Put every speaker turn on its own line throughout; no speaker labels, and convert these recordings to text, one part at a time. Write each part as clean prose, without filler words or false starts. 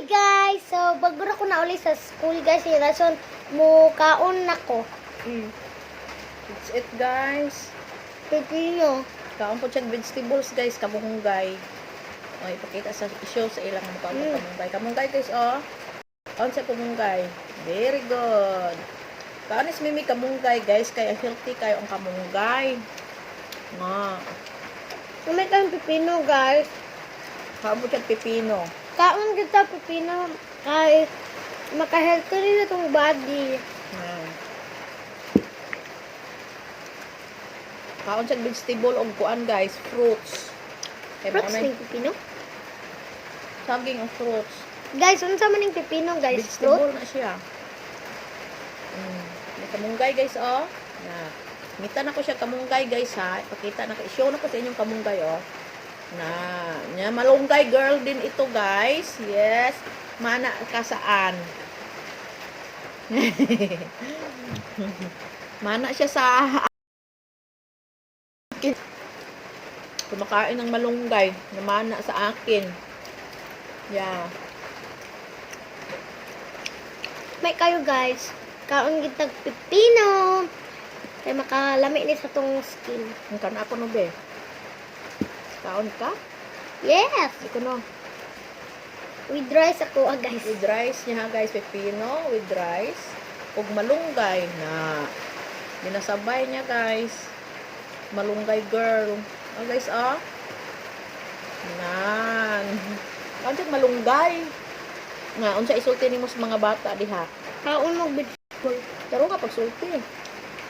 guys! So, bago na ko na uli sa school guys, yung rason mo kaon na ko.
That's it, guys.
Pipino.
Kaon po siya vegetables, guys. Kamunggay. O, ipakita sa show sa ilang mukha ko kamunggay. Kamunggay, guys, oh. Kaon sa kamunggay. Very good. Kaon is mimi kamunggay, guys. Kaya healthy kayo ang kamunggay. Nga.
May kang pipino guys.
Kaon po siya pipino.
Kaon kita pipino kay maka-healthy rin itong body.
Yan. Kaon siya vegetable o kuan, guys. Fruits. Kaya
Fruits
maunay-
ng pipino?
saging o fruits.
Guys, unsa man ng pipino guys?
Vegetable
Fruit?
na siya. May kamunggay, guys, oh. Na. Mita na ko siya kamunggay, guys, ha. Ipakita na ko. I-show na ko sa inyong kamunggay, oh. Na. Nya, malunggay girl din ito, guys. Yes. Mana ka saan? Mana siya sa akin. Kumakain ng malunggay. Namana sa akin. Yeah.
May kayo guys. Kaon kita pipino. Kay makalami ni sa tong skin.
Ang kan ako no, be. Kaon ka?
Yes!
Ito no.
With rice ako guys.
With rice niya, guys. Pepino with rice. Ug malunggay na binasabay niya, guys. Malunggay girl. Oh, guys, oh. Nan. Kanjak malunggay. Nga, unsa isulti nimo sa mga bata diha?
Kaon mo vegetable.
Taro nga pagsulti.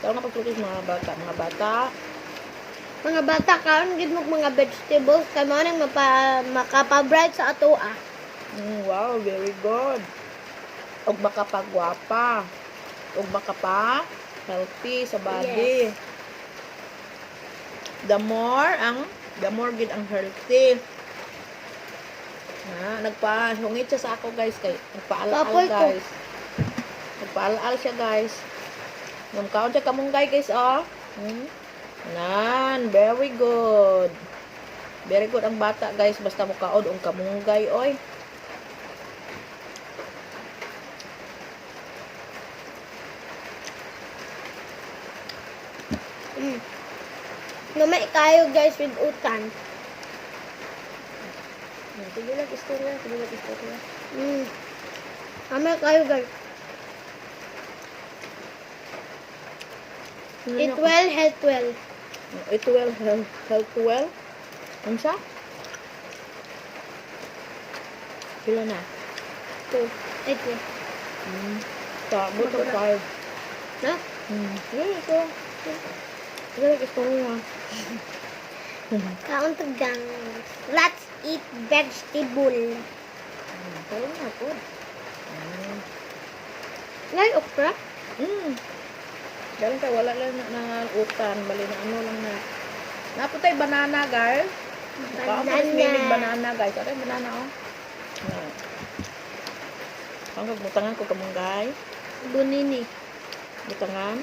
Taro nga pagsulti sa mga bata. Mga bata.
Mga bata, kaon gid mo mga vegetables kay mao nang makapa-bright sa ato ah.
Wow, very good. Ug makapagwapa. Ug makapa healthy sa body.
Yes.
The more gid ang healthy. Nagpahungit siya sa ako, guys, kay nagpaalaal,
Kapoy ko.
guys. Nagpaalaal siya, guys. Kaon siya kamunggay, guys, oh. Nan, very good. Very good ang bata, guys, basta mo kaon ang kamunggay, oy.
Namay kayo guys with utan.
Sige lang, istorya. Sige lang, istorya.
Namay kayo guys. Eat well, health well.
Eat well, health well. Ano siya? Pila na?
2. Eat well.
Sabot ang tayo.
Na?
Sige, ito. Sige lang, istorya.
Kaon to guys. Let's eat vegetable.
Kaya na po.
Like okra?
Galing tayo, wala lang na utan. Bali na ano lang na. Naputay banana, guys. Banana, guys. Ano yung banana, oh? Ang butangan ko kamunggay.
Bunini.
Butangan.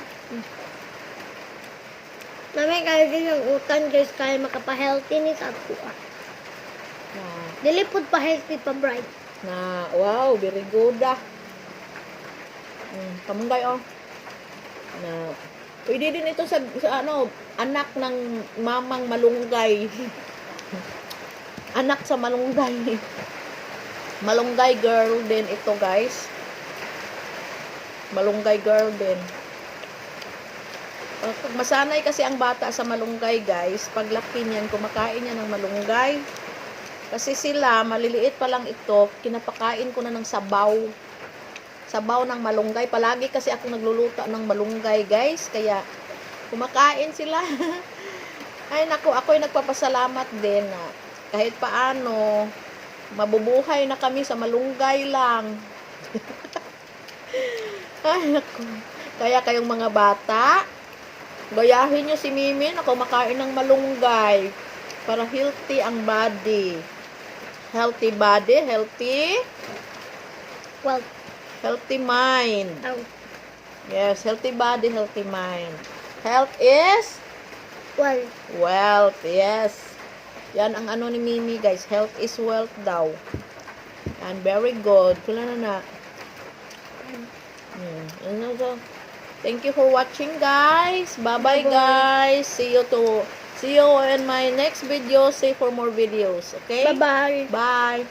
Namay kayo din yung utan guys kaya makapa-healthy ni sa ato ah. Dili pud pa healthy pa bright.
Wow, very good ah. Kamunggay, oh. Pwede din ito sa ano, anak ng mamang malunggay. Anak sa malunggay. Malunggay girl din ito, guys. Malunggay girl din. Pag masanay kasi ang bata sa malunggay, guys, paglaki niyan, kumakain niya ng malunggay. Kasi sila, maliliit pa lang ito, kinapakain ko na ng sabaw. Sabaw ng malunggay. Palagi kasi ako nagluluto ng malunggay, guys. Kaya, kumakain sila. Ay, naku, ako'y nagpapasalamat din na kahit paano, mabubuhay na kami sa malunggay lang. Ay, naku. Kaya kayong mga bata, gayahin nyo si Mimi na kumakain ng malunggay para healthy ang body. Healthy body, healthy
Well,
healthy mind.
oh.
Yes, healthy body, healthy mind. Health is
Well,
wealth. Yes. Yan ang ano ni Mimi, guys. Health is wealth daw. And very good. Kula na. Ano to? Thank you for watching, guys. Bye-bye, guys. See you in my next video. See for more videos. Okay?
Bye-bye.
Bye.